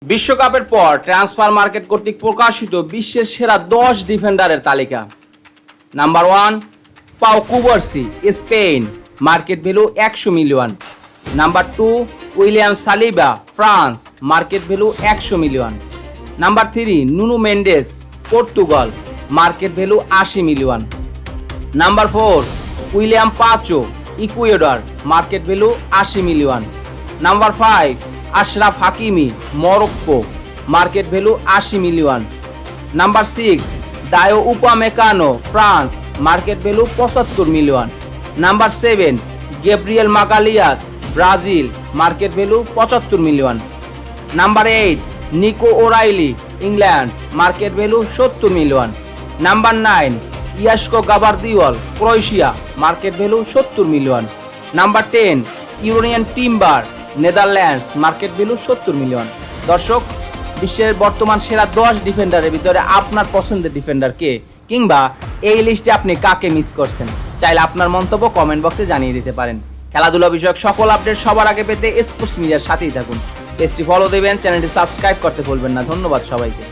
বিশ্বকাপের পর transfer market কর্তৃক প্রকাশিত বিশ্বের সেরা 10 ডিফেন্ডারের তালিকা। Number 1 Pau Cubarsi, Spain, market value 100 million. Number 2 William Saliba, France, market value 100 million. Number 3 Nuno Mendes, Portugal, market value 80 million. Number 4 William Pacho, Ecuador, market value 80 million. Number 5 Achraf Hakimi, Morocco, market value 80 million. Number 6 Dayot Upamecano, France, market value 75 million. Number 7 Gabriel Magalhaes, Brazil, market value 75 million. Number 8 Nico O'Reilly, England, market value 70 million. Number 9 Josko Gvardiol, Croatia, market value 70 million. Number 10 Jurrien Timber, Netherlands, market value 70 million. দর্শক, বিশ্বের বর্তমান সেরা 10 ডিফেন্ডারের ভিতরে আপনার পছন্দের defender কে, কিংবা এই লিস্টে আপনি কাকে মিস করছেন, চাইলে আপনার মন্তব্য কমেন্ট বক্সে জানিয়ে দিতে পারেন। খেলাধুলা বিষয়ক সকল আপডেট সবার আগে পেতে স্পোর্টস মিডিয়ার সাথেই থাকুন। পেজটি ফলো দেবেন, চ্যানেলটি সাবস্ক্রাইব করতে ভুলবেন না। ধন্যবাদ সবাইকে।